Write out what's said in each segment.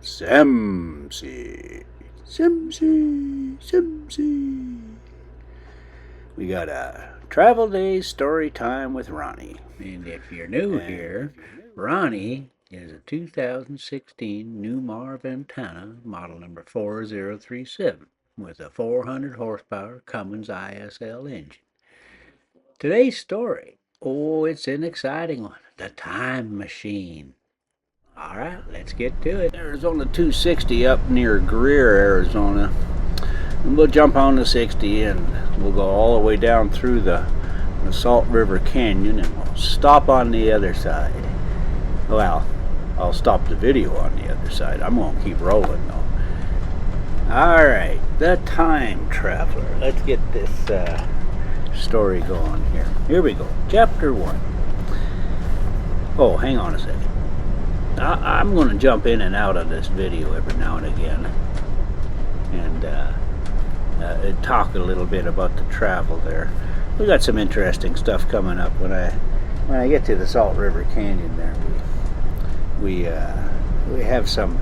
Semsi. We got a travel day story time with Ronnie. And if you're new here, Ronnie is a 2016 Newmar Ventana, model number 4037, with a 400 horsepower Cummins ISL engine. Today's story, it's an exciting one, the time machine. All right, let's get to it. Arizona 260 up near Greer, Arizona. And we'll jump on the 60 and we'll go all the way down through the Salt River Canyon and we'll stop on the other side. Well, I'll stop the video on the other side. I'm going to keep rolling though. Alright, the time traveler. Let's get this story going here. Here we go. Chapter 1. Oh, hang on a second. I'm going to jump in and out of this video every now and again and talk a little bit about the travel there. We got some interesting stuff coming up when I get to the Salt River Canyon there. We have some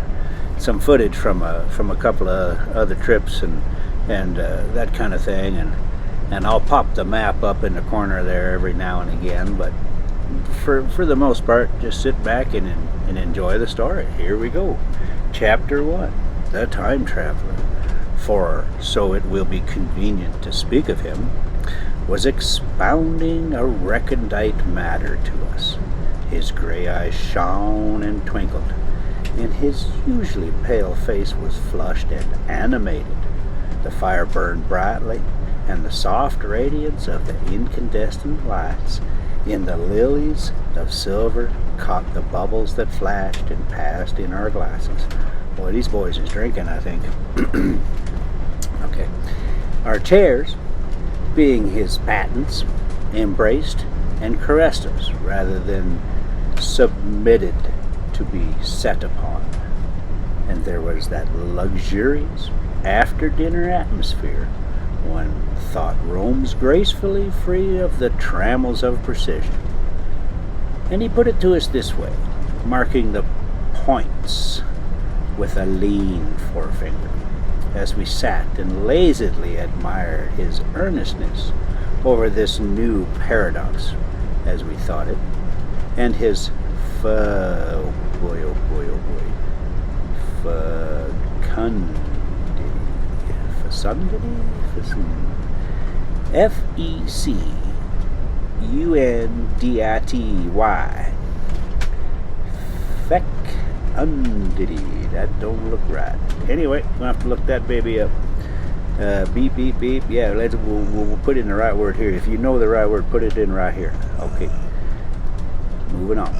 footage from a couple of other trips and that kind of thing, and I'll pop the map up in the corner there every now and again, but for the most part, just sit back and enjoy the story. Here we go. Chapter 1. The Time Traveler, for so it will be convenient to speak of him, was expounding a recondite matter to us. His gray eyes shone and twinkled, and his usually pale face was flushed and animated. The fire burned brightly, and the soft radiance of the incandescent lights in the lilies of silver caught the bubbles that flashed and passed in our glasses. Boy, these boys is drinking, I think. Okay. Our chairs, being his patents, embraced and caressed us rather than submitted to be set upon. And there was that luxurious after-dinner atmosphere one thought roams gracefully free of the trammels of precision. And he put it to us this way, marking the points with a lean forefinger, as we sat and lazily admired his earnestness over this new paradox, as we thought it, and his fecundity. Fecundity. That don't look right. Anyway, we'll have to look that baby up. Beep, beep, beep. Yeah, we'll put in the right word here. If you know the right word, put it in right here. Okay. Moving on.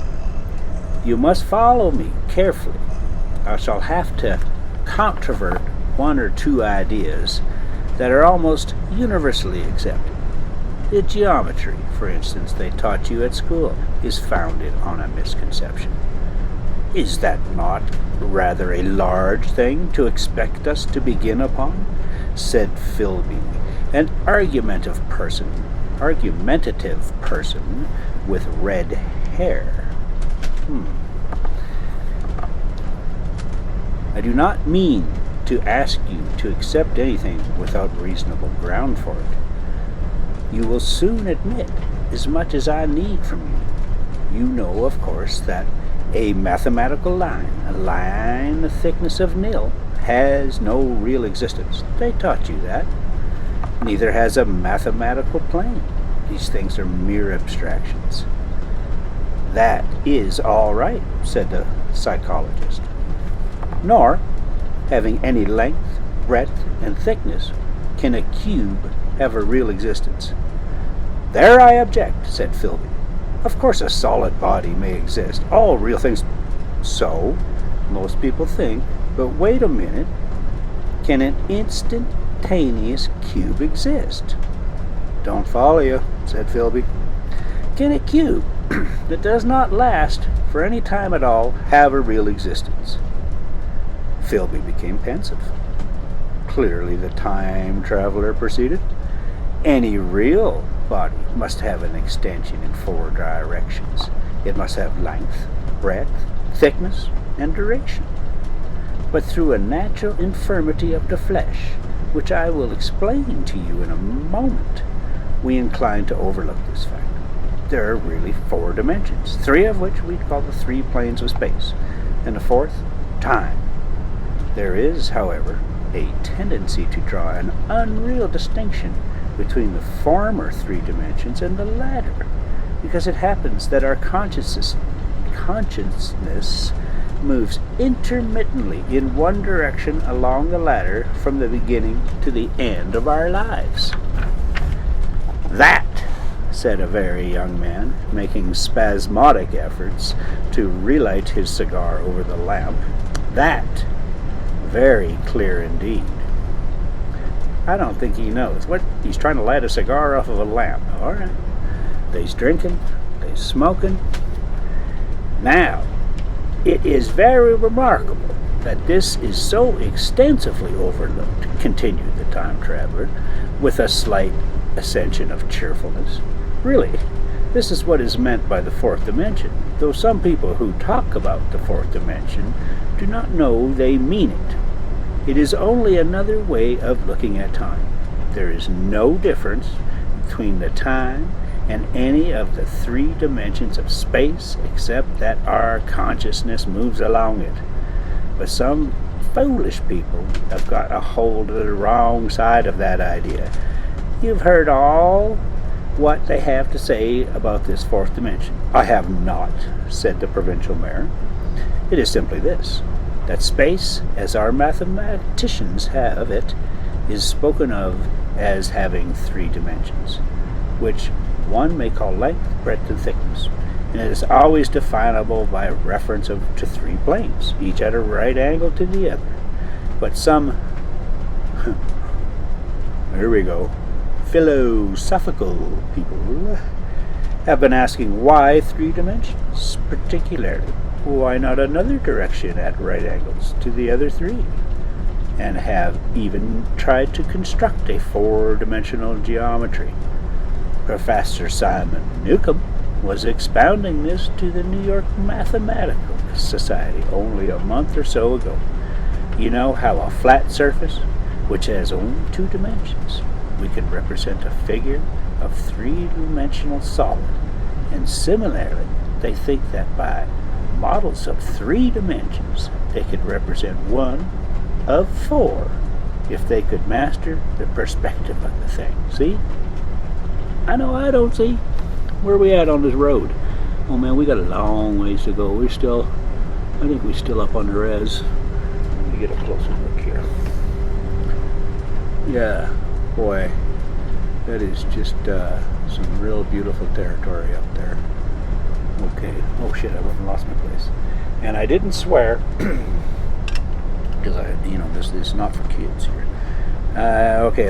You must follow me carefully. I shall have to controvert one or two ideas that are almost universally accepted. The geometry, for instance, they taught you at school, is founded on a misconception. Is that not rather a large thing to expect us to begin upon? Said Philby, an argumentative person with red hair. I do not mean to ask you to accept anything without reasonable ground for it. You will soon admit as much as I need from you. You know, of course, that a mathematical line, a line the thickness of nil, has no real existence. They taught you that. Neither has a mathematical plane. These things are mere abstractions. That is all right, said the psychologist. Nor, having any length, breadth, and thickness, can a cube have a real existence. There I object, said Philby. Of course a solid body may exist. All real things. So, most people think, but wait a minute. Can an instantaneous cube exist? Don't follow you, said Philby. Can a cube that does not last for any time at all have a real existence? Philby became pensive. Clearly the time traveler proceeded. Any real body must have an extension in 4 directions. It must have length, breadth, thickness, and duration. but through a natural infirmity of the flesh, which I will explain to you in a moment, we incline to overlook this fact. There are really 4 dimensions, 3 of which we call the 3 planes of space, and the 4th, time. There is, however, a tendency to draw an unreal distinction between the former 3 dimensions and the latter, because it happens that our consciousness moves intermittently in one direction along the ladder from the beginning to the end of our lives. That, said a very young man, making spasmodic efforts to relight his cigar over the lamp, that, very clear indeed. I don't think he knows. What? He's trying to light a cigar off of a lamp. All right. They's drinking, they's smoking. Now, it is very remarkable that this is so extensively overlooked, continued the time traveler, with a slight ascension of cheerfulness. Really, this is what is meant by the 4th dimension, though some people who talk about the 4th dimension do not know they mean it. It is only another way of looking at time. There is no difference between the time and any of the 3 dimensions of space except that our consciousness moves along it. But some foolish people have got a hold of the wrong side of that idea. You've heard all what they have to say about this 4th dimension. I have not, said the provincial mayor. It is simply this, that space, as our mathematicians have it, is spoken of as having 3 dimensions, which one may call length, breadth, and thickness, and it is always definable by reference to 3 planes, each at a right angle to the other. But some, here we go, philosophical people have been asking why 3 dimensions, particularly. Why not another direction at right angles to the other 3? And have even tried to construct a 4-dimensional geometry. Professor Simon Newcomb was expounding this to the New York Mathematical Society only a month or so ago. You know how a flat surface, which has only 2 dimensions, we can represent a figure of 3-dimensional solid, and similarly they think that by models of 3 dimensions they could represent one of 4 if they could master the perspective of the thing. See? I know I don't see. Where are we at on this road? Oh man, we got a long ways to go. I think we're still up on the res. Let me get a closer look here. Yeah, boy, that is just some real beautiful territory up there. Okay. Oh shit, I lost my place. And I didn't swear because this is not for kids here. Okay.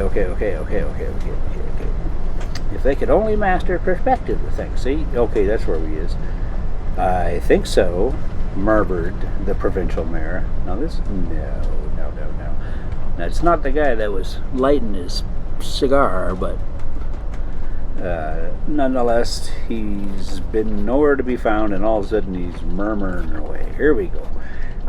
If they could only master perspective of things. See? Okay, that's where we is. I think so, murmured the provincial mayor. No. That's not the guy that was lighting his cigar, but nonetheless, he's been nowhere to be found, and all of a sudden he's murmuring away. Here we go.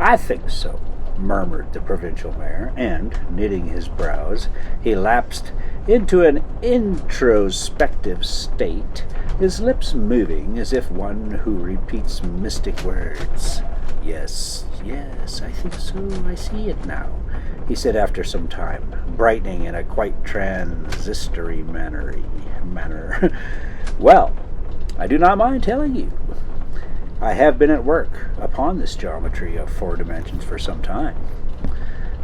I think so, murmured the provincial mayor, and, knitting his brows, he lapsed into an introspective state, his lips moving as if one who repeats mystic words. Yes, I think so, I see it now, he said after some time, brightening in a quite transitory manner. Well, I do not mind telling you. I have been at work upon this geometry of 4 dimensions for some time.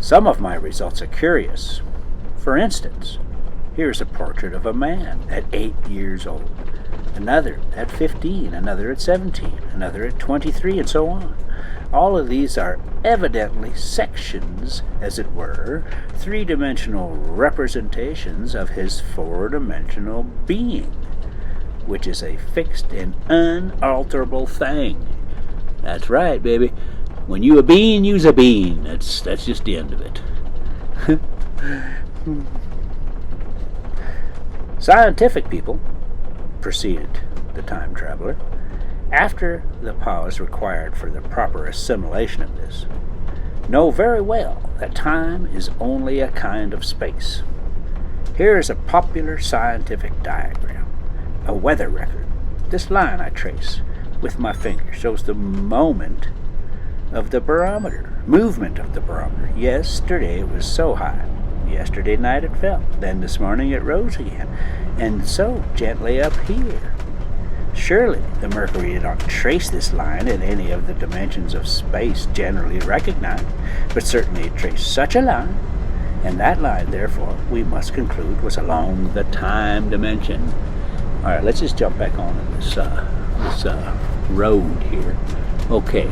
Some of my results are curious. For instance, here's a portrait of a man at 8 years old, another at 15, another at 17, another at 23, and so on. All of these are evidently sections, as it were, 3-dimensional representations of his 4-dimensional being, which is a fixed and unalterable thing. That's right, baby. When you a bean, you's a bean. That's just the end of it. Scientific people, proceeded the time traveler, after the pause required for the proper assimilation of this, know very well that time is only a kind of space. Here is a popular scientific diagram, a weather record. This line I trace with my finger shows the movement of the barometer. Yesterday it was so high. Yesterday night it fell. Then this morning it rose again, and so gently up here. Surely the mercury did not trace this line in any of the dimensions of space generally recognized, but certainly it traced such a line, and that line, therefore, we must conclude was along the time dimension. All right, let's just jump back on this road here. Okay,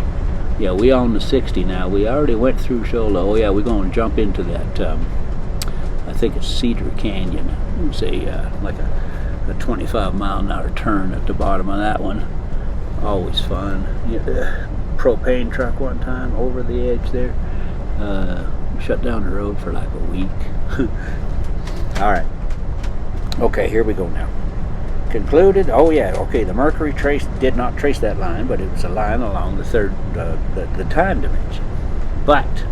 yeah, we on the 60 now. We already went through Shola. Oh yeah, we're going to jump into that. I think it's Cedar Canyon. It's like a 25-mile-an-hour turn at the bottom of that one. Always fun. Propane truck one time over the edge there. Shut down the road for like a week. All right. Okay, here we go now. Concluded. Oh yeah. Okay, the mercury did not trace that line, but it was a line along the time dimension. But,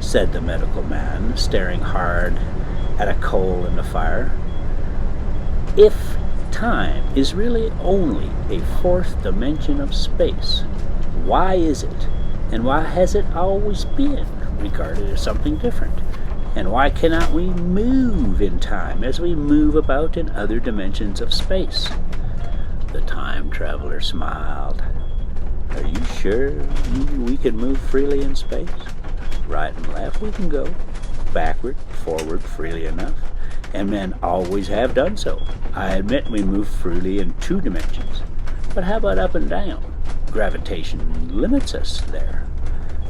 said the medical man, staring hard at a coal in the fire, if time is really only a fourth dimension of space, why is it, and why has it always been regarded as something different? And why cannot we move in time as we move about in other dimensions of space? The time traveler smiled. Are you sure we can move freely in space? Right and left we can go, backward, forward freely enough, and men always have done so. I admit we move freely in 2 dimensions, but how about up and down? Gravitation limits us there.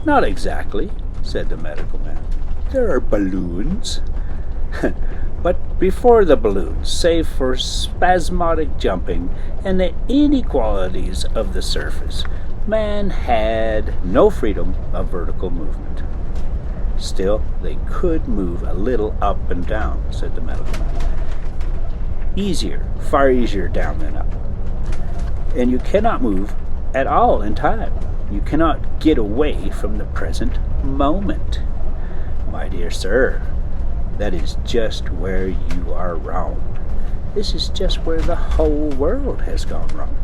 Not exactly, said the medical man. There are balloons. But before the balloons, save for spasmodic jumping and the inequalities of the surface, man had no freedom of vertical movement. Still, they could move a little up and down, said the medical man. Easier, far easier down than up. And you cannot move at all in time. You cannot get away from the present moment. My dear sir, that is just where you are wrong. This is just where the whole world has gone wrong.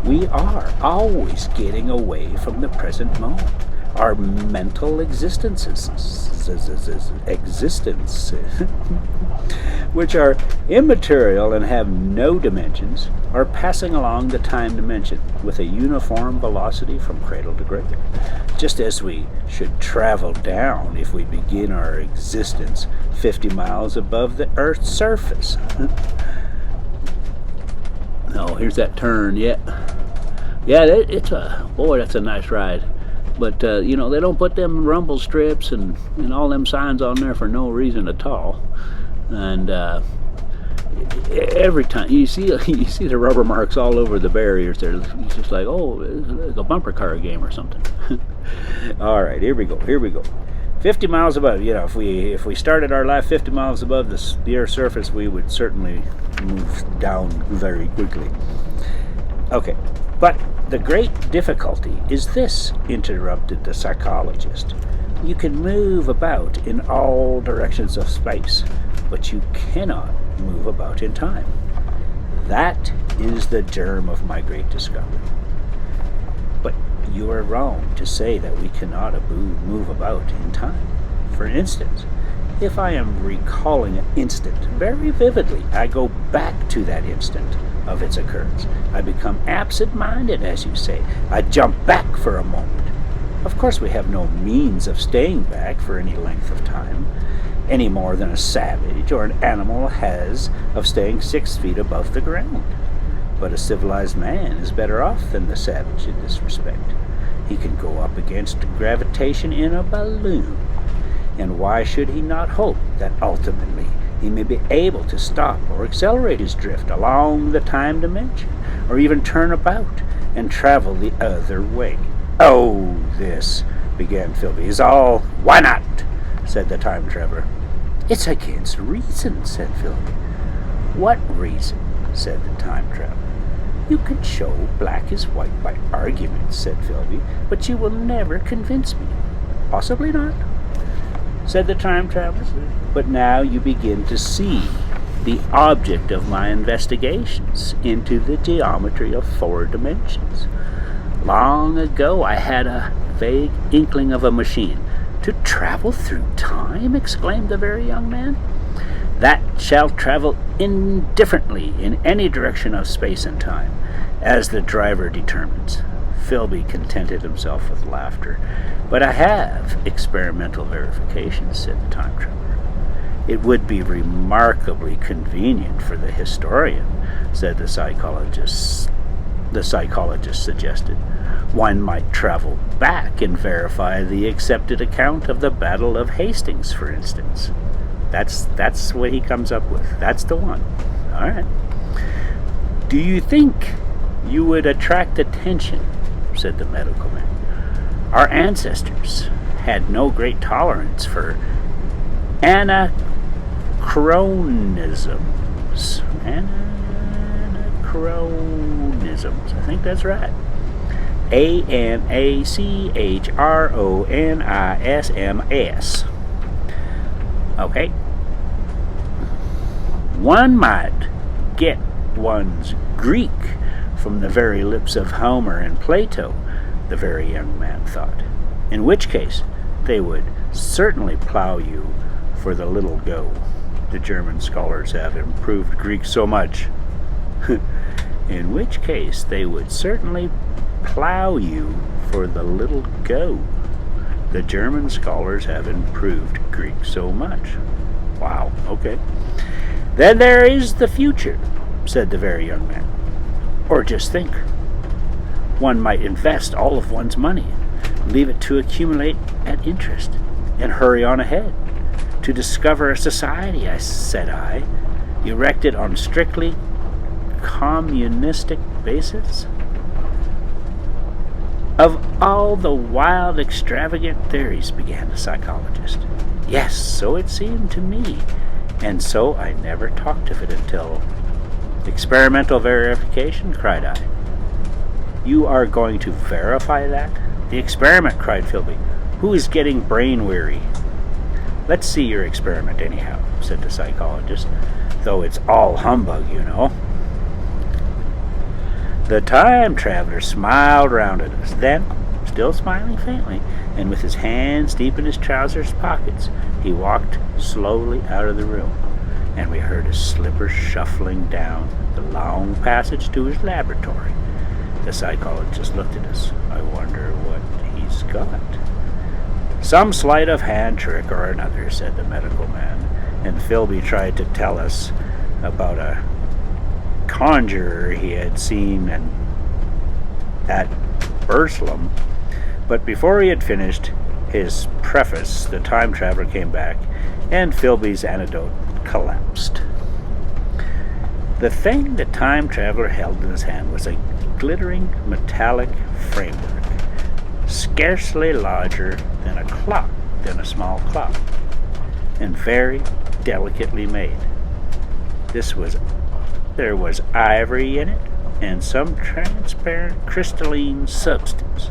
We are always getting away from the present moment. Our mental existences, which are immaterial and have no dimensions, are passing along the time dimension with a uniform velocity from cradle to grave, just as we should travel down if we begin our existence 50 miles above the Earth's surface. Oh, here's that turn. Yeah, it's that's a nice ride. But, they don't put them rumble strips and all them signs on there for no reason at all. And every time you see the rubber marks all over the barriers there, it's just like, oh, it's like a bumper car game or something. All right, here we go. 50 miles above. If we started our life 50 miles above the Earth's surface, we would certainly move down very quickly. Okay, but the great difficulty is this, interrupted the psychologist. You can move about in all directions of space, but you cannot move about in time. That is the germ of my great discovery. But you are wrong to say that we cannot move about in time. For instance, if I am recalling an instant very vividly, I go back to that instant of its occurrence. I become absent-minded, as you say. I jump back for a moment. Of course, we have no means of staying back for any length of time, any more than a savage or an animal has of staying 6 feet above the ground. But a civilized man is better off than the savage in this respect. He can go up against gravitation in a balloon. And why should he not hope that ultimately he may be able to stop or accelerate his drift along the time dimension, or even turn about and travel the other way? Oh, this, began Philby, is all. Why not? Said the time traveler. It's against reason, said Philby. What reason? Said the time traveler. You can show black is white by argument, said Philby, but you will never convince me. Possibly not, said the time traveler. But now you begin to see the object of my investigations into the geometry of 4 dimensions. Long ago I had a vague inkling of a machine. To travel through time? Exclaimed the very young man. That shall travel indifferently in any direction of space and time, as the driver determines. Philby contented himself with laughter. But I have experimental verification, said the time traveler. It would be remarkably convenient for the historian, said the psychologist. The psychologist suggested. One might travel back and verify the accepted account of the Battle of Hastings, for instance. That's what he comes up with. That's the one. All right. Do you think you would attract attention, said the medical man. Our ancestors had no great tolerance for anachronisms. Anachronisms. I think that's right. Anachronisms. Okay. One might get one's Greek from the very lips of Homer and Plato, the very young man thought. In which case, they would certainly plow you for the little go. The German scholars have improved Greek so much. In which case, they would certainly plow you for the little go. The German scholars have improved Greek so much. Wow, okay. Then there is the future, said the very young man. Or just think. One might invest all of one's money, leave it to accumulate at interest, and hurry on ahead. To discover a society, said I, erected on strictly communistic basis. Of all the wild, extravagant theories, began the psychologist. Yes, so it seemed to me, and so I never talked of it until... Experimental verification, cried I. You are going to verify that? The experiment, cried Philby. Who is getting brain weary? Let's see your experiment anyhow, said the psychologist, though it's all humbug, you know. The time traveler smiled round at us. Then, still smiling faintly, and with his hands deep in his trousers pockets, he walked slowly out of the room, and we heard his slippers shuffling down the long passage to his laboratory. The psychologist looked at us. I wonder what he's got. Some sleight of hand trick or another, said the medical man, and Philby tried to tell us about a conjurer he had seen at Burslem, but before he had finished his preface, the time traveler came back, and Philby's anecdote collapsed. The thing the time traveler held in his hand was a glittering metallic framework, scarcely larger than a small clock, and very delicately made. There was ivory in it, and some transparent crystalline substance.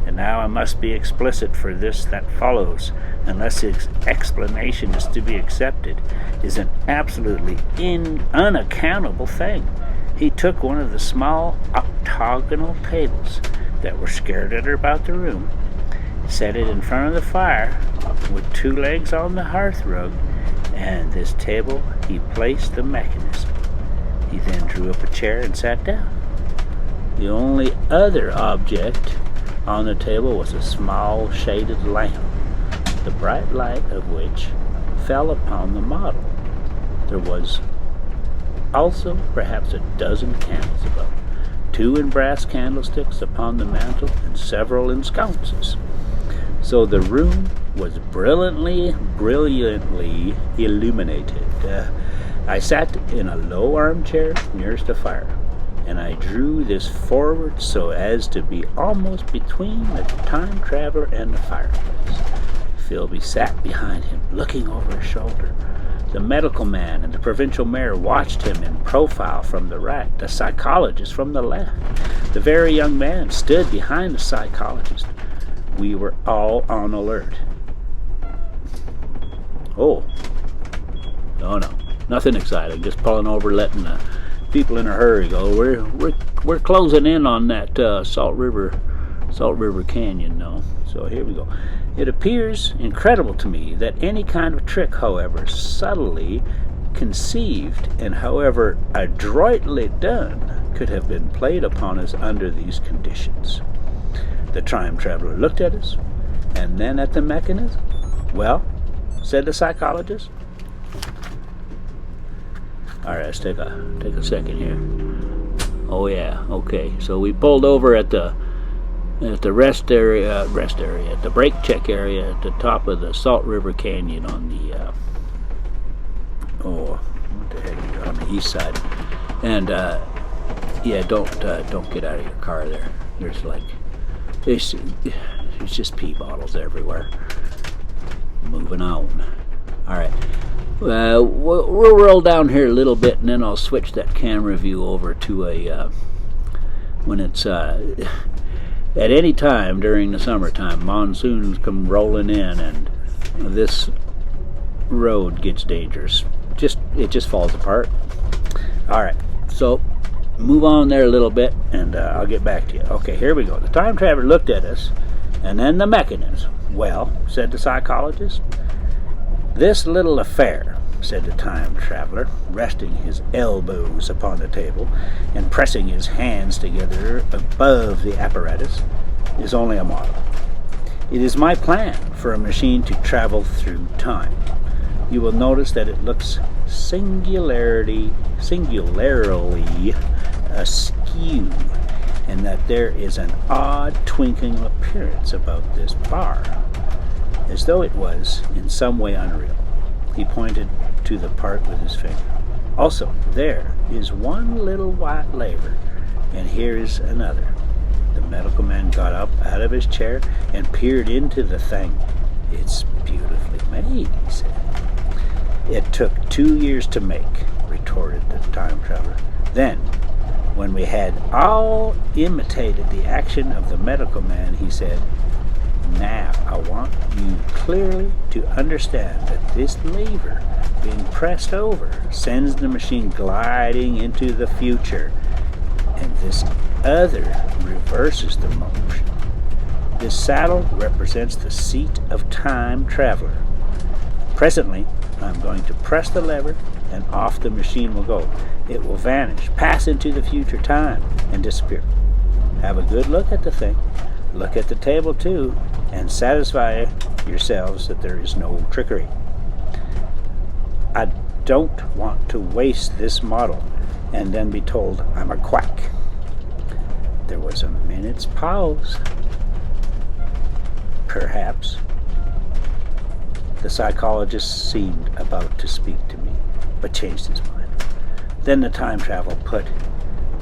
And now I must be explicit, for this that follows, unless its explanation is to be accepted, is an absolutely unaccountable thing. He took one of the small octagonal tables that were scattered about the room, set it in front of the fire with 2 legs on the hearth rug, and this table he placed the mechanism. He then drew up a chair and sat down. The only other object on the table was a small shaded lamp, the bright light of which fell upon the model. There was also perhaps a dozen candles above, 2 in brass candlesticks upon the mantel, and several in sconces. So the room was brilliantly illuminated. I sat in a low armchair nearest the fire, and I drew this forward so as to be almost between the time traveler and the fireplace. Philby sat behind him, looking over his shoulder. The medical man and the provincial mayor watched him in profile from the right, the psychologist from the left. The very young man stood behind the psychologist. we were all on alert. Oh no, nothing exciting. Just pulling over, letting the people in a hurry go. We're closing in on that Salt River Canyon now. So here we go. It appears incredible to me that any kind of trick, however subtly conceived and however adroitly done, could have been played upon us under these conditions. The time traveler looked at us, and then at the mechanism. Well, said the psychologist. All right, let's take a second here. Oh yeah, okay. So we pulled over at the rest area, at the brake check area at the top of the Salt River Canyon on the what the heck is it, on the east side. And yeah, don't get out of your car there. There's like there's just pee bottles everywhere. Moving on. All right. We'll roll down here a little bit, and then I'll switch that camera view over to a when it's at any time during the summertime, monsoons come rolling in, and this road gets dangerous. It just falls apart. All right, so move on there a little bit, and I'll get back to you. Okay, here we go. The time traveler looked at us, and then the mechanism. Well, said the psychologist. This little affair, said the time traveler, resting his elbows upon the table and pressing his hands together above the apparatus, is only a model. It is my plan for a machine to travel through time. You will notice that it looks singularly askew, and that there is an odd twinkling appearance about this bar, as though it was in some way unreal. He pointed to the part with his finger. Also, there is one little white lever, and here is another. The medical man got up out of his chair and peered into the thing. It's beautifully made, he said. It took 2 years to make, retorted the time traveler. Then, when we had all imitated the action of the medical man, he said, now I want you clearly to understand that this lever being pressed over sends the machine gliding into the future, and this other reverses the motion. This saddle represents the seat of time traveler. Presently, I'm going to press the lever, and off the machine will go. It will vanish, pass into the future time, and disappear. Have a good look at the thing. Look at the table too, and satisfy yourselves that there is no trickery. I don't want to waste this model and then be told I'm a quack. There was a minute's pause. Perhaps. The psychologist seemed about to speak to me, but changed his mind. Then the time traveler put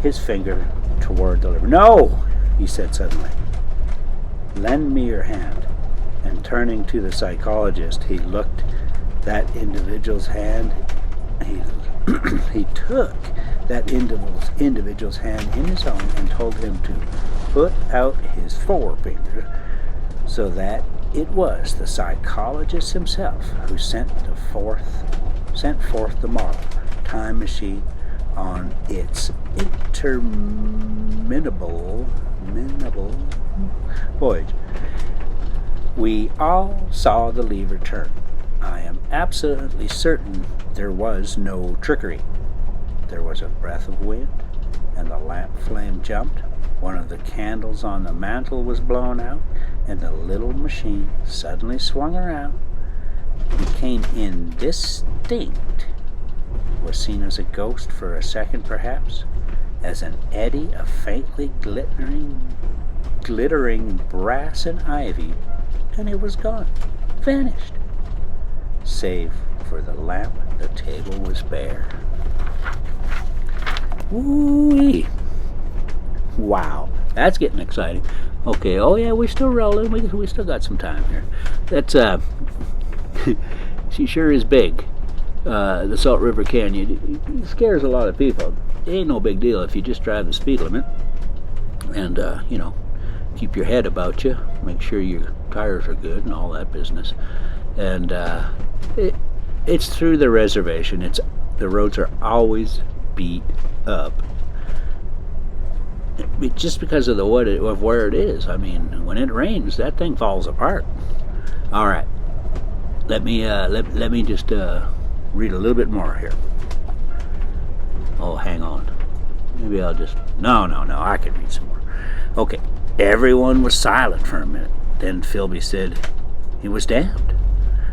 his finger toward the lever. No, he said suddenly. Lend me your hand. And turning to the psychologist, he looked that individual's hand. He took that individual's hand in his own and told him to put out his forefinger, so that it was the psychologist himself who sent forth the model time machine on its interminable voyage. We all saw the lever turn. I am absolutely certain there was no trickery. There was a breath of wind, and the lamp flame jumped. One of the candles on the mantel was blown out, and the little machine suddenly swung around, became indistinct, was seen as a ghost for a second perhaps, as an eddy of faintly glittering brass and ivy, and it was gone, vanished. Save for the lamp, the table was bare. Woo-wee. Wow, that's getting exciting. Okay, oh yeah, we're still rolling. We still got some time here. That's she sure is big. The Salt River Canyon. It scares a lot of people. It ain't no big deal if you just drive the speed limit and keep your head about you. make sure your tires are good and all that business. And it's through the reservation. The roads are always beat up, just because of of where it is. I mean, when it rains, that thing falls apart. All right, let me just read a little bit more here. Oh, hang on. Maybe I'll just no. I can read some more. Okay. Everyone was silent for a minute. Then Philby said, "He was damned."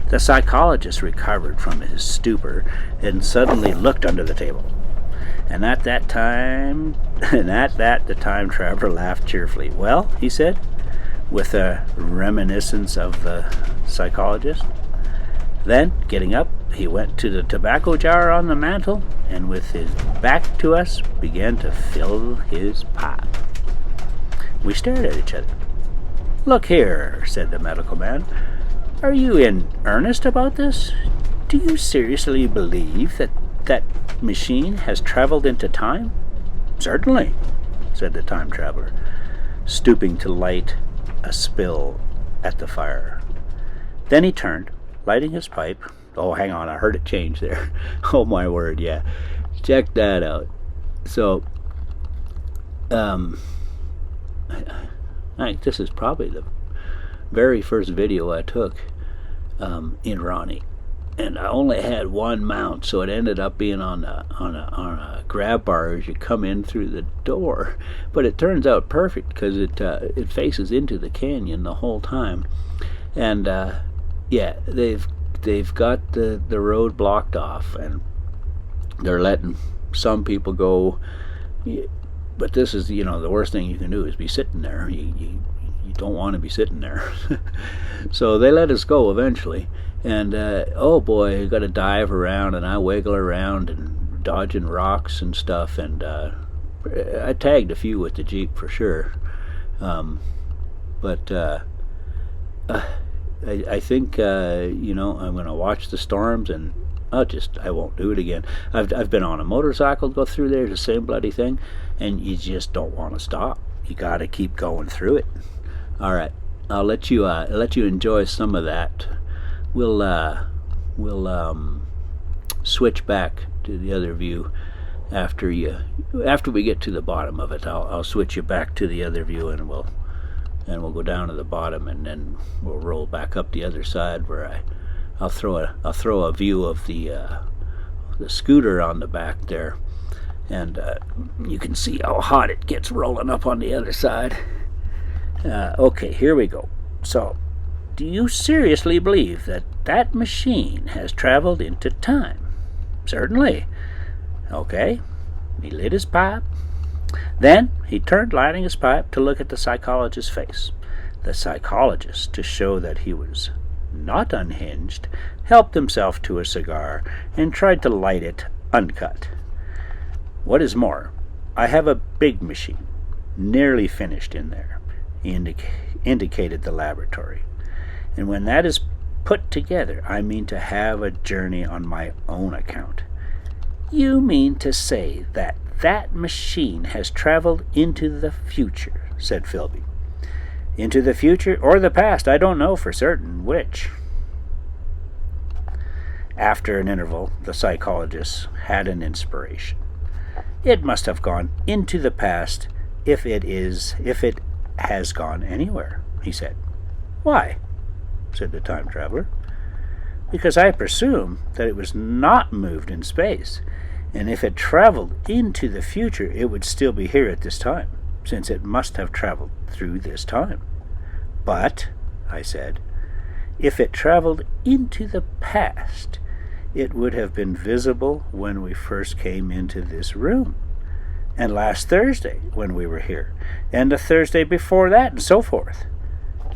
The psychologist recovered from his stupor and suddenly looked under the table. And at that, the time traveler laughed cheerfully. "Well," he said, with a reminiscence of the psychologist. Then, getting up, he went to the tobacco jar on the mantel and with his back to us began to fill his pipe. We stared at each other. "Look here," said the medical man. "Are you in earnest about this? Do you seriously believe that machine has traveled into time?" "Certainly," said the time traveler, stooping to light a spill at the fire. Then he turned, lighting his pipe. Oh, hang on, I heard it change there. Oh my word, yeah. Check that out. So, this is probably the very first video I took in Ronnie, and I only had one mount, so it ended up being on a grab bar as you come in through the door. But it turns out perfect because it faces into the canyon the whole time, and yeah, they've got the road blocked off, and they're letting some people go. But this is, the worst thing you can do is be sitting there. You don't want to be sitting there. So they let us go eventually. And, oh boy, you got to dive around, and I wiggle around and dodging rocks and stuff. And I tagged a few with the Jeep for sure. But I think, I'm going to watch the storms, and I won't do it again. I've been on a motorcycle, go through there, the same bloody thing, and you just don't want to stop. You got to keep going through it. All right, I'll let you enjoy some of that. We'll switch back to the other view after we get to the bottom of it. I'll switch you back to the other view, and we'll go down to the bottom, and then we'll roll back up the other side where I'll throw a view of the scooter on the back there, and you can see how hot it gets rolling up on the other side. Okay, here we go. So, do you seriously believe that machine has traveled into time? Certainly. Okay. He lit his pipe. Then he turned, lighting his pipe, to look at the psychologist's face. The psychologist, to show that he was not unhinged, helped himself to a cigar and tried to light it uncut. "What is more, I have a big machine, nearly finished in there." He indicated the laboratory. "And when that is put together, I mean to have a journey on my own account." "You mean to say that machine has traveled into the future," said Philby. "Into the future or the past, I don't know for certain which." After an interval, the psychologist had an inspiration. "It must have gone into the past if it has gone anywhere," he said. "Why?" said the time traveler. "Because I presume that it was not moved in space, and if it traveled into the future, it would still be here at this time, since it must have traveled through this time." "But," I said, "if it traveled into the past, it would have been visible when we first came into this room, and last Thursday when we were here, and the Thursday before that, and so forth."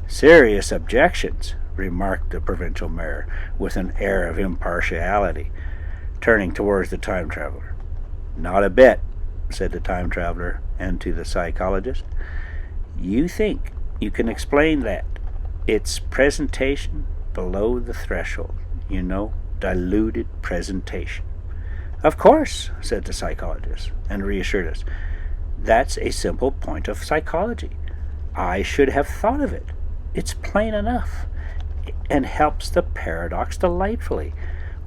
"Serious objections," remarked the provincial mayor with an air of impartiality, turning towards the time traveler. "Not a bit," said the time traveler, and to the psychologist, "You think you can explain that? It's presentation below the threshold, diluted presentation." "Of course," said the psychologist, and reassured us. "That's a simple point of psychology. I should have thought of it. It's plain enough, and helps the paradox delightfully.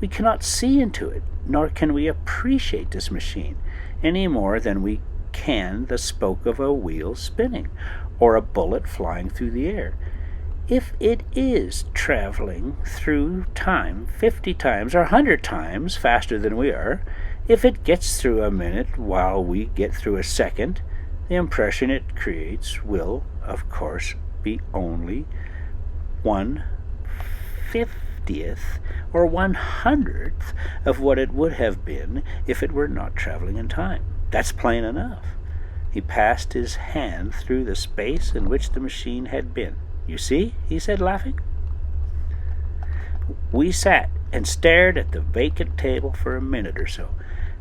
We cannot see into it, nor can we appreciate this machine, any more than we can the spoke of a wheel spinning, or a bullet flying through the air. If it is traveling through time 50 times or 100 times faster than we are, if it gets through a minute while we get through a second, the impression it creates will, of course, be only 1/50th or 100th of what it would have been if it were not traveling in time. That's plain enough. He passed his hand through the space in which the machine had been. You see, he said, laughing. We sat and stared at the vacant table for a minute or so.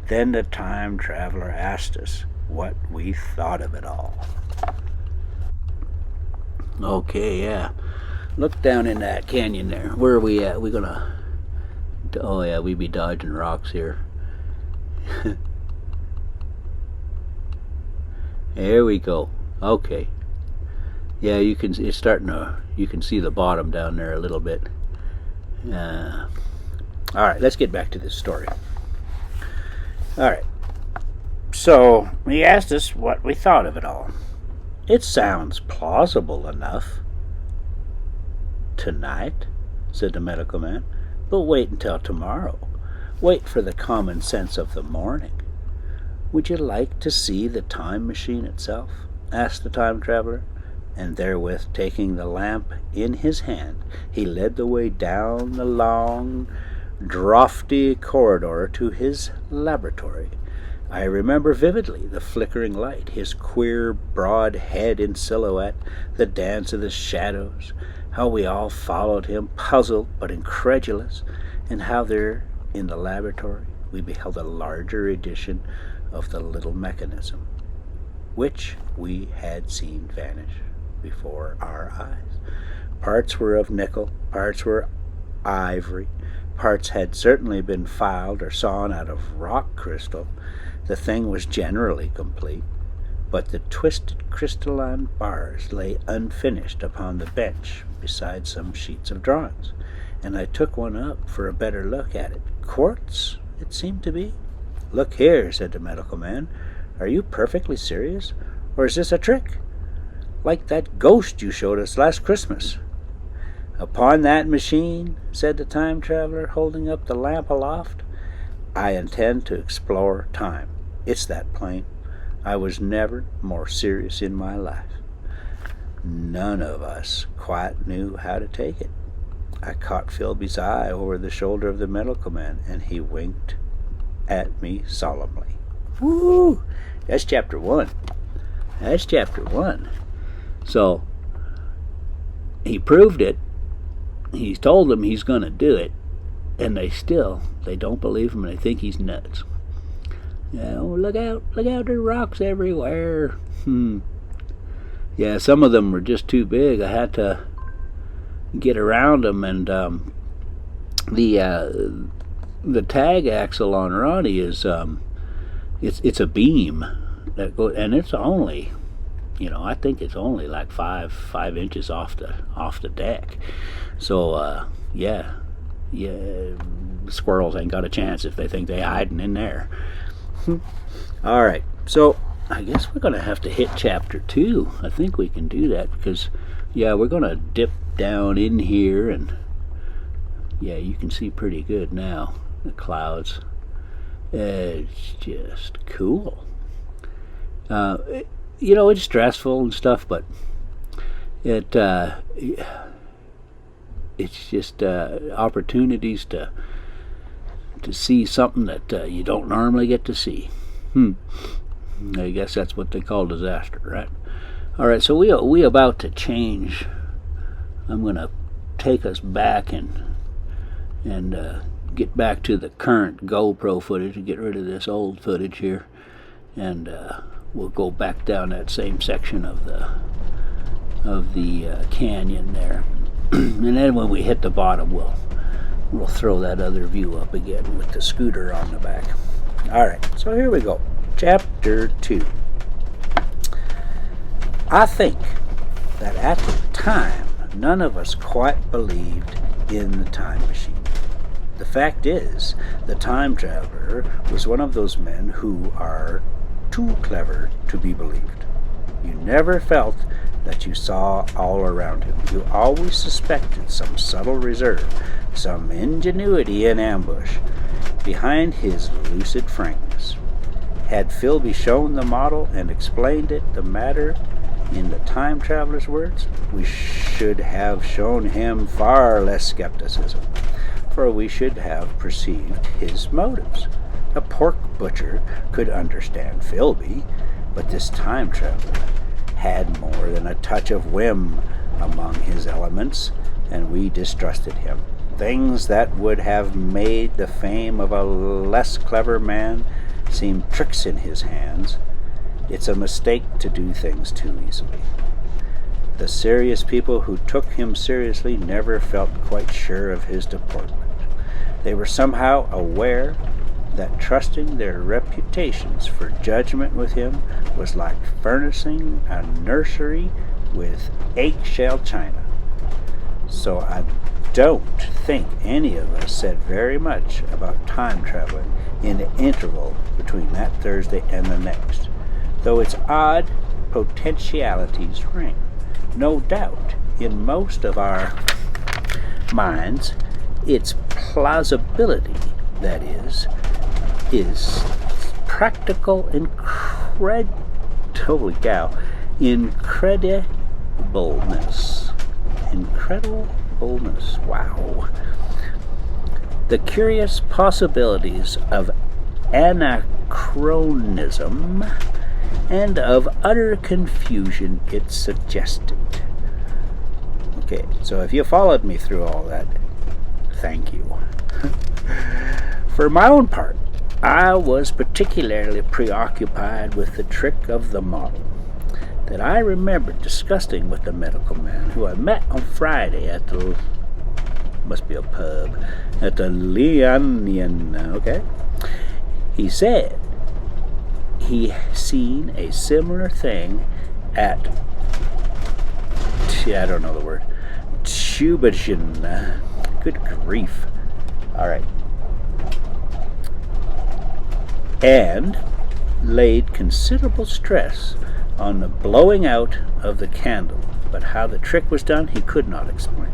Then the time traveler asked us what we thought of it all. Okay, yeah. Look down in that canyon there. Where are we at? We're gonna... Oh yeah, we be dodging rocks here. There we go. Okay. Yeah, you can. It's starting to. You can see the bottom down there a little bit. All right, let's get back to this story. All right. So he asked us what we thought of it all. It sounds plausible enough. Tonight, said the medical man, but wait until tomorrow. Wait for the common sense of the morning. Would you like to see the time machine itself? Asked the time traveler. And therewith, taking the lamp in his hand, he led the way down the long, draughty corridor to his laboratory. I remember vividly the flickering light, his queer, broad head in silhouette, the dance of the shadows, how we all followed him, puzzled but incredulous, and how there, in the laboratory, we beheld a larger edition of the little mechanism, which we had seen vanish before our eyes. Parts were of nickel, parts were ivory, parts had certainly been filed or sawn out of rock crystal. The thing was generally complete, but the twisted crystalline bars lay unfinished upon the bench beside some sheets of drawings, and I took one up for a better look at it. Quartz, it seemed to be. Look here, said the medical man. Are you perfectly serious, or is this a trick? Like that ghost you showed us last Christmas. Upon that machine, said the time traveler, holding up the lamp aloft, I intend to explore time. It's that plain. I was never more serious in my life. None of us quite knew how to take it. I caught Philby's eye over the shoulder of the medical man, and he winked at me solemnly. Woo! That's chapter 1. That's chapter 1. So, he proved it. He's told them he's going to do it. And they don't believe him, and they think he's nuts. Look out, there are rocks everywhere. Yeah, some of them were just too big. I had to get around them, and the tag axle on Ronnie is it's a beam that goes, and it's only, I think it's only like 5 inches off the deck. So yeah, squirrels ain't got a chance if they think they're hiding in there. All right, so I guess we're going to have to hit chapter 2. I think we can do that because, yeah, we're going to dip down in here, and yeah, you can see pretty good now, the clouds. It's just cool. It's stressful and stuff, but it's just opportunities to see something that you don't normally get to see. I guess that's what they call disaster, right? All right, so we about to change. I'm going to take us back and get back to the current GoPro footage and get rid of this old footage here, and we'll go back down that same section of the canyon there, and then when we hit the bottom, we'll throw that other view up again with the scooter on the back. All right, so here we go. Chapter 2. I think that at the time none of us quite believed in the time machine. The fact is, the time traveler was one of those men who are too clever to be believed. You never felt that you saw all around him. You always suspected some subtle reserve, some ingenuity in ambush behind his lucid frankness. Had Philby shown the model and explained it the matter in the time traveler's words, we should have shown him far less skepticism, for we should have perceived his motives. A pork butcher could understand Philby, but this time traveler had more than a touch of whim among his elements, and we distrusted him. Things that would have made the fame of a less clever man seem tricks in his hands. It's a mistake to do things too easily. The serious people who took him seriously never felt quite sure of his deportment. They were somehow aware that trusting their reputations for judgment with him was like furnishing a nursery with eggshell china. So I don't think any of us said very much about time traveling in the interval between that Thursday and the next, though its odd potentialities ring. No doubt, in most of our minds, its plausibility, that is practical incredibleness. Wow. The curious possibilities of anachronism and of utter confusion it suggested. Okay, so if you followed me through all that, thank you. For my own part, I was particularly preoccupied with the trick of the model that I remembered discussing with the medical man who I met on Friday at the, must be a pub, at the Leonian, okay? He said he seen a similar thing at, I don't know the word, Tübingen. Good grief. All right. And laid considerable stress on the blowing out of the candle, but how the trick was done he could not explain.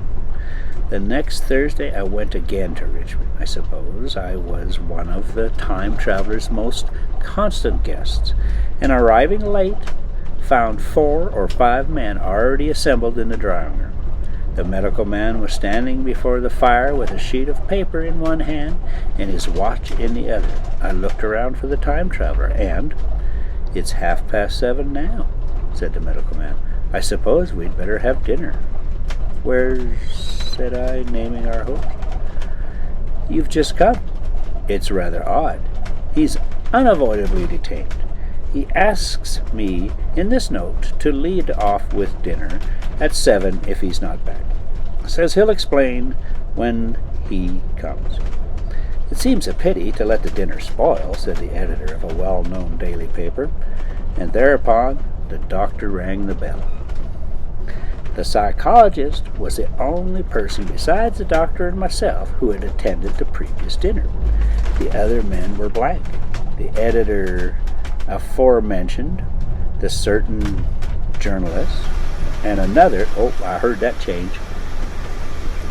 The next Thursday I went again to Richmond. I suppose I was one of the time traveler's most constant guests, and arriving late, found 4 or 5 men already assembled in the drawing room. The medical man was standing before the fire with a sheet of paper in one hand and his watch in the other. I looked around for the time traveler, and "It's 7:30 now," said the medical man. "I suppose we'd better have dinner." "Where's," said I, naming our host. "You've just come." "It's rather odd. He's unavoidably detained. He asks me in this note to lead off with dinner at 7 if he's not back. Says he'll explain when he comes." "It seems a pity to let the dinner spoil," said the editor of a well-known daily paper, and thereupon the doctor rang the bell. The psychologist was the only person besides the doctor and myself who had attended the previous dinner. The other men were blank. The editor aforementioned, the certain journalist, and another. Oh, I heard that change.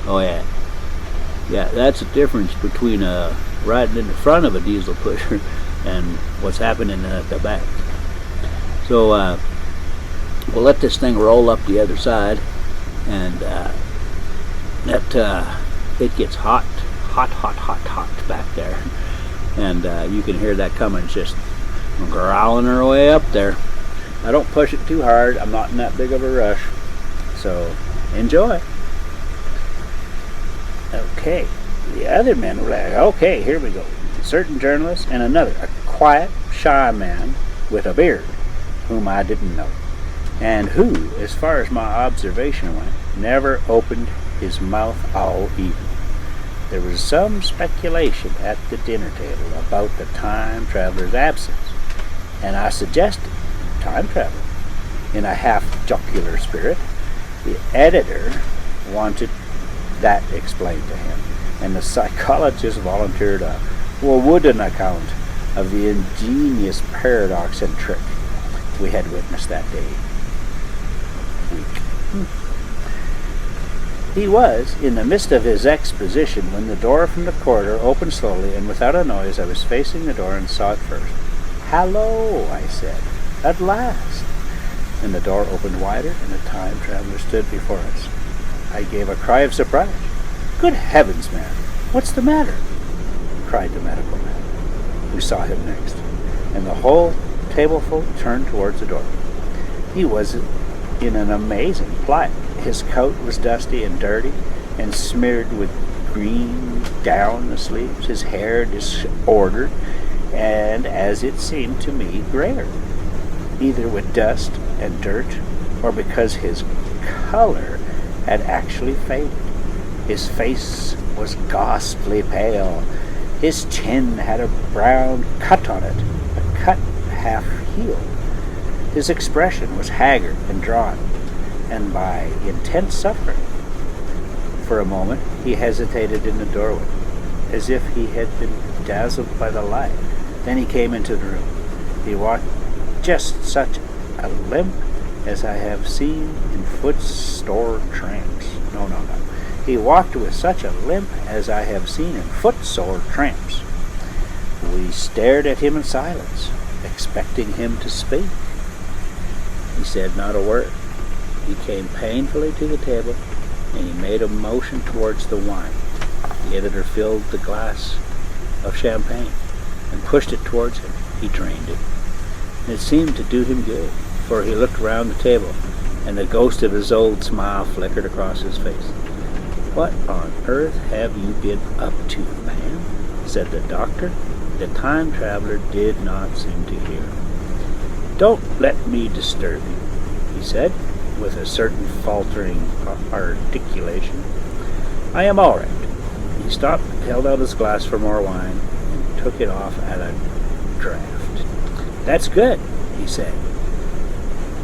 Oh yeah. Yeah, that's the difference between riding in the front of a diesel pusher and what's happening at the back. So we'll let this thing roll up the other side, and it gets hot back there, and you can hear that coming, just growling her way up there. I don't push it too hard. I'm not in that big of a rush, so enjoy. Okay, the other men were like, "Okay, here we go." A certain journalist and another, a quiet, shy man with a beard, whom I didn't know, and who, as far as my observation went, never opened his mouth all evening. There was some speculation at the dinner table about the time traveler's absence, and I suggested time travel in a half jocular spirit. The editor wanted that explained to him, and the psychologist volunteered a wooden account of the ingenious paradox and trick we had witnessed that week. He was in the midst of his exposition when the door from the corridor opened slowly, and without a noise. I was facing the door and saw it first. "Hello," I said, "at last." And the door opened wider, and a time traveler stood before us. I gave a cry of surprise. "Good heavens, man, what's the matter?" cried the medical man. We saw him next, and the whole tableful turned towards the door. He was in an amazing plight. His coat was dusty and dirty and smeared with green down the sleeves, his hair disordered, and, as it seemed to me, grayer, either with dust and dirt or because his color had actually faded. His face was ghastly pale. His chin had a brown cut on it, a cut half healed. His expression was haggard and drawn, and by intense suffering. For a moment he hesitated in the doorway, as if he had been dazzled by the light. Then he came into the room. He walked just such a limp as I have seen in foot-sore tramps. No. He walked with such a limp as I have seen in foot-sore tramps. We stared at him in silence, expecting him to speak. He said not a word. He came painfully to the table, and he made a motion towards the wine. The editor filled the glass of champagne and pushed it towards him. He drained it. It seemed to do him good, for he looked round the table, and the ghost of his old smile flickered across his face. "What on earth have you been up to, man?" said the doctor. The time traveler did not seem to hear. "Don't let me disturb you," he said, with a certain faltering articulation. "I am all right." He stopped, held out his glass for more wine, and took it off at a draught. "That's good," he said.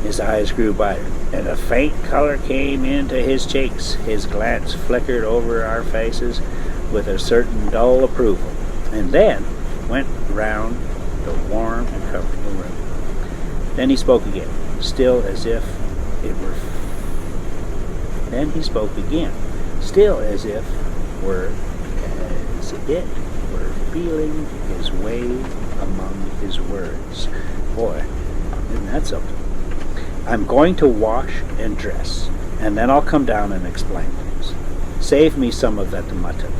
His eyes grew brighter, and a faint color came into his cheeks. His glance flickered over our faces with a certain dull approval, and then went round the warm and comfortable room. Then he spoke again, still as if it were feeling his way among his words. Boy, isn't that something? "I'm going to wash and dress, and then I'll come down and explain things. Save me some of that mutton.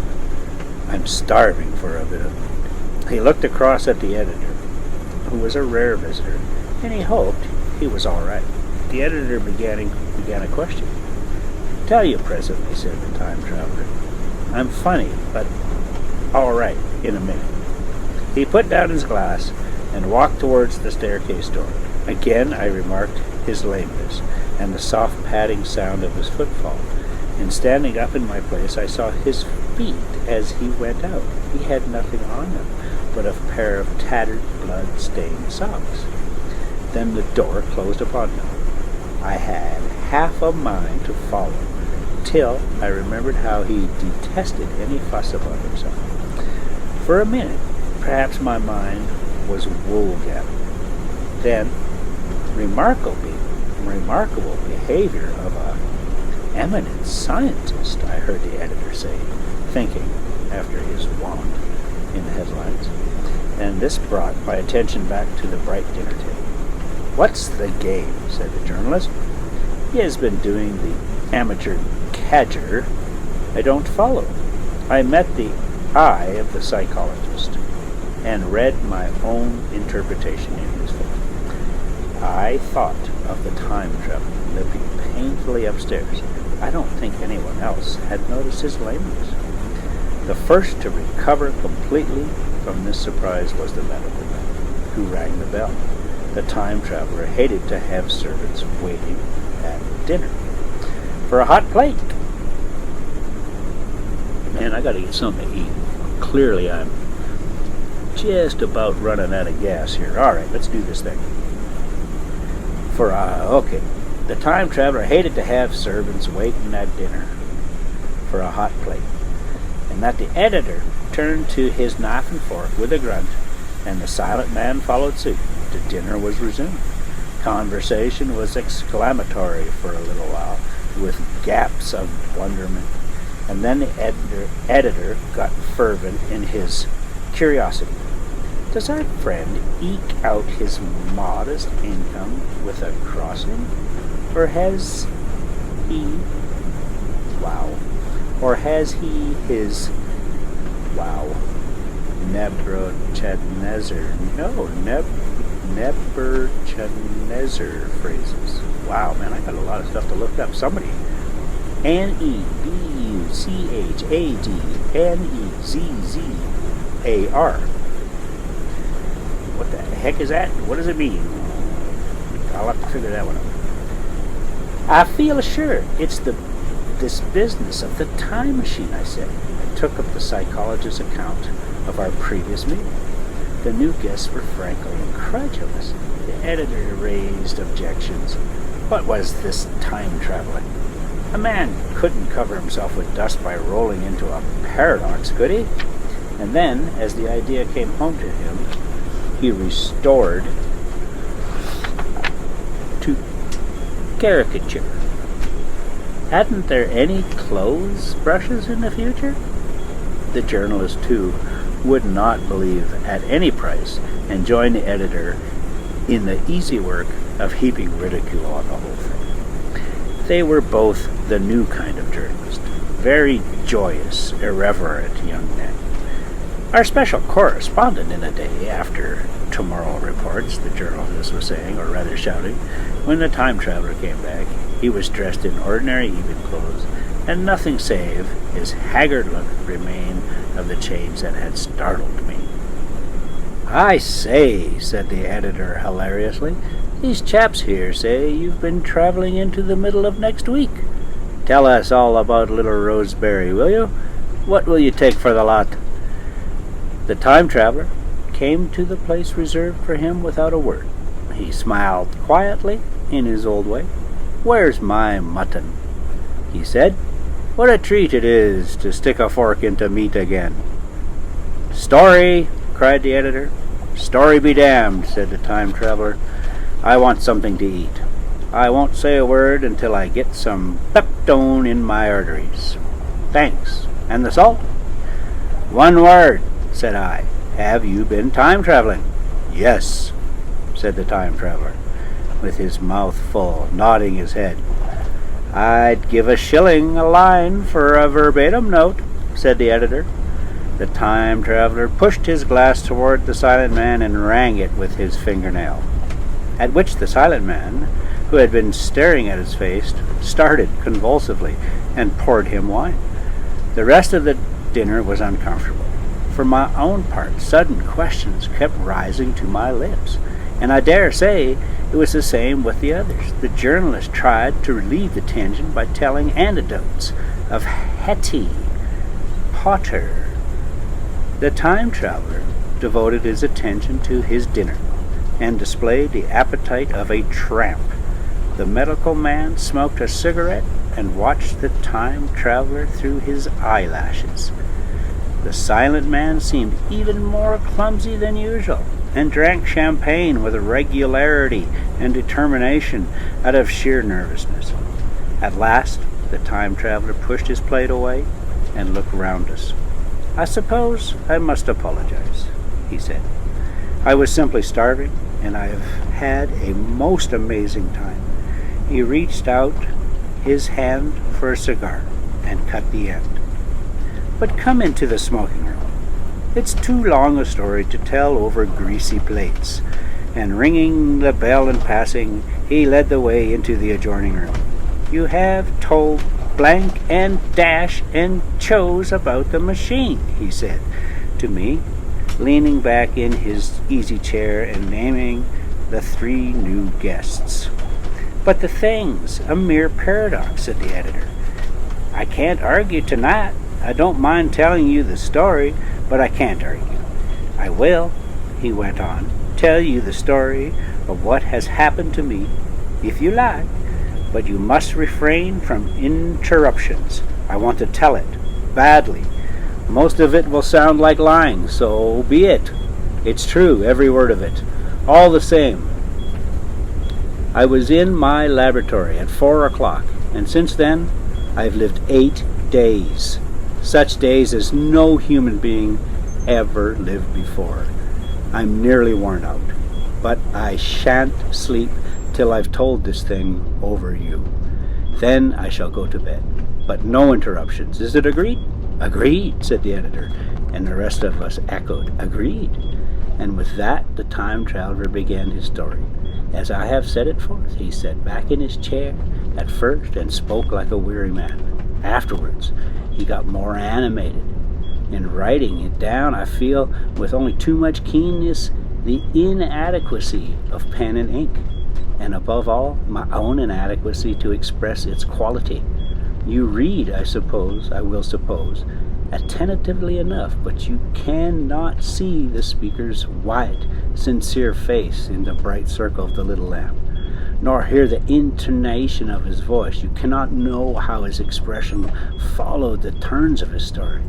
I'm starving for a bit of meat." He looked across at the editor, who was a rare visitor, and he hoped he was all right. The editor began a question. "Tell you presently," said the time traveler. "I'm funny, but all right in a minute." He put down his glass and walked towards the staircase door. Again I remarked his lameness and the soft padding sound of his footfall, and standing up in my place I saw his feet as he went out. He had nothing on them but a pair of tattered, blood-stained socks. Then the door closed upon him. I had half a mind to follow, till I remembered how he detested any fuss about himself. For a minute, perhaps my mind was wool-gathering. Then, remarkable behavior of a eminent scientist, I heard the editor say, thinking, after his wont in the headlines. And this brought my attention back to the bright dinner table. "What's the game?" said the journalist. "He has been doing the amateur cadger. I don't follow. I met the eye of the psychologist and read my own interpretation in his face. I thought of the time travel limping painfully upstairs. I don't think anyone else had noticed his lameness. The first to recover completely from this surprise was the medical man, who rang the bell. The time traveler hated to have servants waiting at dinner for a hot plate. Man, I gotta get something to eat. Clearly I'm just about running out of gas here. Alright, let's do this thing. Okay. The time traveler hated to have servants waiting at dinner for a hot plate, and that the editor turned to his knife and fork with a grunt, and the silent man followed suit. The dinner was resumed. Conversation was exclamatory for a little while, with gaps of wonderment, and then the editor got fervent in his curiosity. Does our friend eke out his modest income with a crossing? Or has he his Nebuchadnezzar phrases? Wow, man, I got a lot of stuff to look up. Somebody, Nebuchadnezzar. What the heck is that? What does it mean? I'll have to figure that one out. I feel sure it's this business of the time machine, I said. I took up the psychologist's account of our previous meeting. The new guests were frankly incredulous. The editor raised objections. What was this time traveling? A man couldn't cover himself with dust by rolling into a paradox, could he? And then, as the idea came home to him, he restored to caricature. Hadn't there any clothes brushes in the future? The journalist, too, would not believe at any price, and joined the editor in the easy work of heaping ridicule on the whole thing. They were both the new kind of journalist, very joyous, irreverent young men. Our special correspondent in a day after tomorrow reports, the journalist was saying, or rather shouting, when the time traveler came back. He was dressed in ordinary evening clothes, and nothing save his haggard look remained of the change that had startled me. I say, said the editor hilariously, these chaps here say you've been traveling into the middle of next week. Tell us all about little Roseberry, will you? What will you take for the lot? The time traveler came to the place reserved for him without a word. He smiled quietly in his old way. Where's my mutton? He said. What a treat it is to stick a fork into meat again. Story, cried the editor. Story be damned, said the time traveler. I want something to eat. I won't say a word until I get some peptone in my arteries. Thanks. And the salt? One word, said I. Have you been time traveling? Yes, said the time traveler, with his mouth full, nodding his head. I'd give a shilling a line for a verbatim note, said the editor. The time traveler pushed his glass toward the silent man and rang it with his fingernail, at which the silent man, who had been staring at his face, started convulsively and poured him wine. The rest of the dinner was uncomfortable. For my own part, sudden questions kept rising to my lips, and I dare say it was the same with the others. The journalist tried to relieve the tension by telling anecdotes of Hetty Potter. The time traveler devoted his attention to his dinner and displayed the appetite of a tramp. The medical man smoked a cigarette and watched the time traveler through his eyelashes. The silent man seemed even more clumsy than usual, and drank champagne with regularity and determination out of sheer nervousness. At last, the time traveler pushed his plate away and looked round us. I suppose I must apologize, he said. I was simply starving, and I have had a most amazing time. He reached out his hand for a cigar and cut the end. But come into the smoking room. It's too long a story to tell over greasy plates. And ringing the bell in passing, he led the way into the adjoining room. You have told blank and dash and chose about the machine, he said to me, leaning back in his easy chair and naming the 3 new guests. But the thing's a mere paradox, said the editor. I can't argue tonight. I don't mind telling you the story, but I can't argue. I will, he went on, tell you the story of what has happened to me, if you like, but you must refrain from interruptions. I want to tell it, badly. Most of it will sound like lying, so be it. It's true, every word of it. All the same, I was in my laboratory at 4 o'clock, and since then, I've lived 8 days. Such days as no human being ever lived before. I'm nearly worn out, but I shan't sleep till I've told this thing over you. Then I shall go to bed, but no interruptions. Is it agreed? Agreed, said the editor, and the rest of us echoed, agreed. And with that, the time traveler began his story. As I have set it forth, he sat back in his chair at first and spoke like a weary man. Afterwards, he got more animated. In writing it down, I feel with only too much keenness the inadequacy of pen and ink, and above all, my own inadequacy to express its quality. You read, I will suppose, attentively enough, but you cannot see the speaker's white, sincere face in the bright circle of the little lamp, nor hear the intonation of his voice. You cannot know how his expression followed the turns of his story.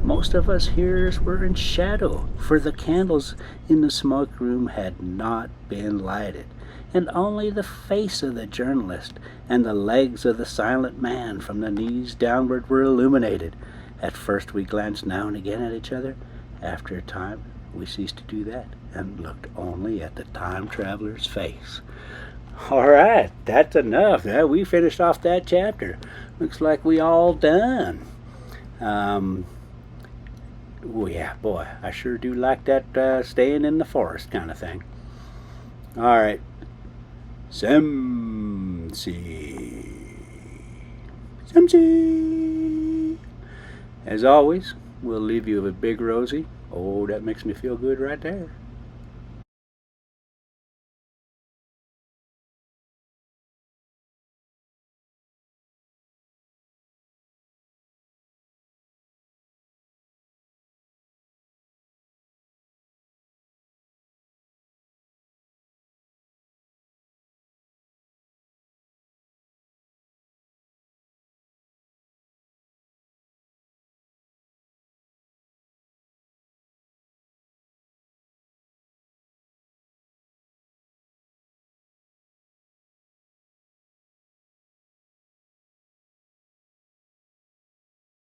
Most of us hearers were in shadow, for the candles in the smoke room had not been lighted, and only the face of the journalist and the legs of the silent man from the knees downward were illuminated. At first we glanced now and again at each other. After a time we ceased to do that and looked only at the time traveler's face. All right, that's enough. We finished off that chapter. Looks like we all done. Oh yeah, boy, I sure do like that staying in the forest kind of thing. All right. Semsi. As always, we'll leave you with Big Rosie. Oh, that makes me feel good right there.